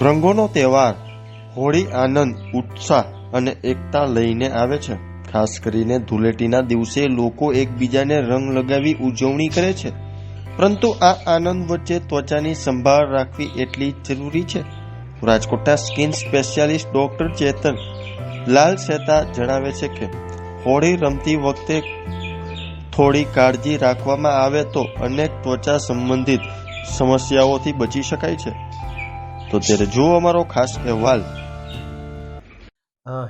રંગોનો તહેવાર હોળી આનંદ, ઉત્સાહ અને એકતા લઈને આવે છે. ખાસ કરીને ધૂળેટીના દિવસે લોકો એકબીજાને રંગ લગાવી ઉજવણી કરે છે. પરંતુ આ આનંદ વચ્ચે ત્વચાની સંભાળ રાખવી એટલી જ જરૂરી છે. રાજકોટના સ્કિન સ્પેશિયાલિસ્ટ ડોક્ટર ચેતન લાલ સેતા જણાવે છે કે હોળી રમતી વખતે થોડી કાળજી રાખવામાં આવે તો અનેક ત્વચા સંબંધિત સમસ્યાઓથી બચી શકાય છે. તો ત્યારે જુઓ અમારો ખાસ અહેવાલ.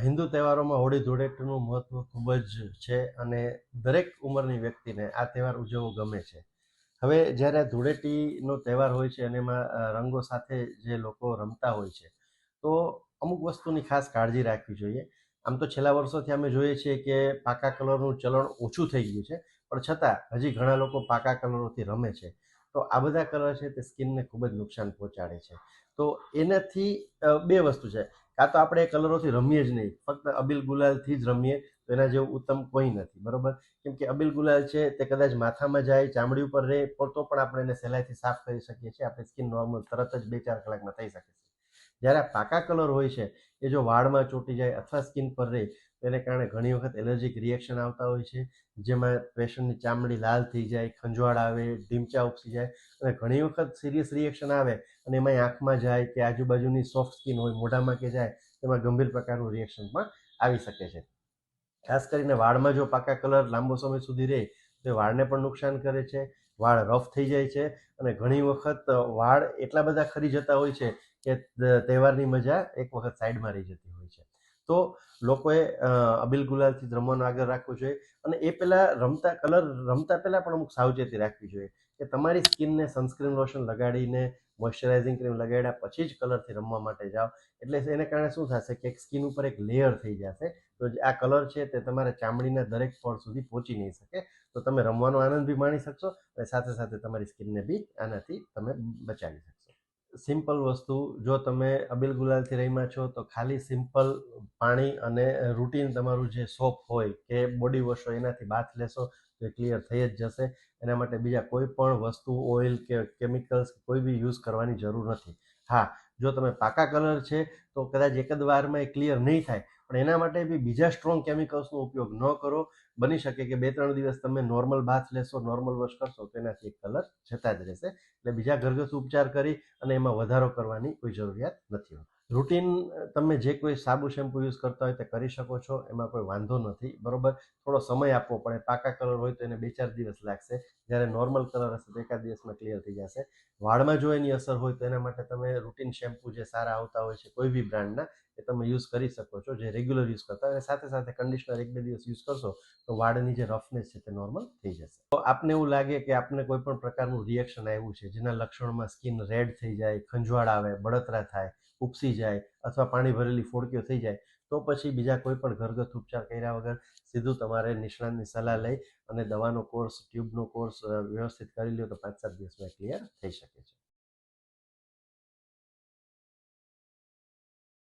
હિન્દુ તહેવારોમાં હોળી ધૂળેટીનું મહત્વ ખૂબ જ છે અને દરેક ઉંમરની વ્યક્તિને આ તહેવાર ઉજવવો ગમે છે. હવે જ્યારે ધૂળેટીનો તહેવાર હોય છે અને એમાં રંગો સાથે જે લોકો રમતા હોય છે, તો અમુક વસ્તુની ખાસ કાળજી રાખવી જોઈએ. આમ તો છેલ્લા વર્ષોથી અમે જોઈએ છીએ કે પાકા કલરનું ચલણ ઓછું થઈ ગયું છે, પણ છતાં હજી ઘણા લોકો પાકા કલરોથી રમે છે. તો આ બધા કલર છે તે સ્કિનને ખૂબ જ નુકસાન પહોંચાડે છે. તો એનાથી બે વસ્તુ છે. કાં તો આપણે એ કલરોથી રમીએ જ નહીં, ફક્ત અબીલ ગુલાલથી જ રમીએ, તો એના જેવું ઉત્તમ કોઈ નથી, બરોબર. કેમ કે અબીલ ગુલાલ છે તે કદાચ માથામાં જાય, ચામડી ઉપર રહે, તો પણ આપણે એને સહેલાઈથી સાફ કરી શકીએ છીએ. આપણી સ્કિન નોર્મલ તરત જ 2-4 કલાકમાં થઈ શકે છે. જ્યારે આ પાકા કલર હોય છે એ જો વાળમાં ચોંટી જાય અથવા સ્કિન પર રહે, તો એને કારણે ઘણી વખત એલર્જીક રિએક્શન આવતા હોય છે, જેમાં પેશન્ટની ચામડી લાલ થઈ જાય, ખંજવાળ આવે, ઢીમચા ઉપસી જાય, અને ઘણી વખત સિરિયસ રિએક્શન આવે અને એમાં આંખમાં જાય કે આજુબાજુની સોફ્ટ સ્કિન હોય મોઢામાં કે જાય, તેમાં ગંભીર પ્રકારનું રિએક્શન પણ આવી શકે છે. ખાસ કરીને વાળમાં જો પાકા કલર લાંબો સમય સુધી રહે તો એ વાળને પણ નુકસાન કરે છે. વાળ રફ થઈ જાય છે અને ઘણી વખત વાળ એટલા બધા ખરી જતા હોય છે કે તહેવારની મજા એક વખત સાઈડમાં રહી જતી હોય છે. તો લોકોએ અબીલ ગુલાલથી જ રમવાનું આગળ રાખવું જોઈએ અને એ પહેલાં રમતા પહેલાં પણ અમુક સાવચેતી રાખવી જોઈએ કે તમારી સ્કિનને સનસ્ક્રીન લોશન લગાડીને, મોઇશ્ચરાઇઝિંગ ક્રીમ લગાડ્યા પછી જ કલરથી રમવા માટે જાઓ. એટલે એને કારણે શું થશે કે સ્કિન ઉપર એક લેયર થઈ જશે, તો આ કલર છે તે તમારા ચામડીના દરેક પડ સુધી પહોંચી નહીં શકે. તો તમે રમવાનો આનંદ બી માણી શકશો અને સાથે સાથે તમારી સ્કિનને બી આનાથી તમે બચાવી શકશો. સિમ્પલ વસ્તુ, જો તમે અબીલ ગુલાલથી રમ્યા છો તો ખાલી સિમ્પલ પાણી અને રૂટીન તમારું જે સોપ હોય કે બોડી વોશ હોય એનાથી બાથ લેશો તો એ ક્લિયર થઈ જ જશે. એના માટે બીજા કોઈ પણ વસ્તુ, ઓઇલ કે કેમિકલ્સ કોઈ બી યુઝ કરવાની જરૂર નથી. હા, જો તમે પાકા કલર છે તો કદાચ એક જ વારમાં એ ક્લિયર નહીં થાય, પણ એના માટે બી બીજા સ્ટ્રોંગ કેમિકલ્સનો ઉપયોગ ન કરો. બની શકે કે 2-3 દિવસ તમે નોર્મલ બાથ લેશો, નોર્મલ વોશ કરશો તો એનાથી કલર જતા જ રહેશે. એટલે બીજા ઘરગથ્થુ ઉપચાર કરી અને એમાં વધારો કરવાની કોઈ જરૂરિયાત નથી હોતી. રૂટીન તમે જે કોઈ સાબુ શેમ્પુ યુઝ કરતા હોય તે કરી શકો છો, એમાં કોઈ વાંધો નથી, બરોબર. થોડો સમય આપવો પડે. પાકા કલર હોય તો એને 2-4 દિવસ લાગશે, જ્યારે નોર્મલ કલર હશે તો એકાદ દિવસમાં ક્લિયર થઈ જશે. વાળમાં જો એની અસર હોય તો એના માટે તમે રૂટીન શેમ્પુ જે સારા આવતા હોય છે કોઈ બી બ્રાન્ડના, એ તમે યુઝ કરી શકો છો, જે રેગ્યુલર યુઝ કરતા હોય. અને સાથે સાથે કન્ડિશનર 1-2 દિવસ યુઝ કરશો તો વાળની જે રફનેસ છે તે નોર્મલ થઈ જશે. તો આપને એવું લાગે કે આપને કોઈ પણ પ્રકારનું રિએક્શન આવ્યું છે, જેના લક્ષણોમાં સ્કિન રેડ થઈ જાય, ખંજવાળ આવે, બળતરા થાય, ઉપસી જાય અથવા પાણી ભરેલી ફોડકીઓ થઈ જાય, તો પછી બીજા કોઈ પણ ઘરગથ્થુ ઉપચાર કર્યા વગર સીધું તમારે નિષ્ણાતની સલાહ લઈ અને દવાનો કોર્સ, ટ્યુબનો કોર્સ વ્યવસ્થિત કરી લ્યો તો 5-7 દિવસમાં ક્લિયર થઈ શકે છે.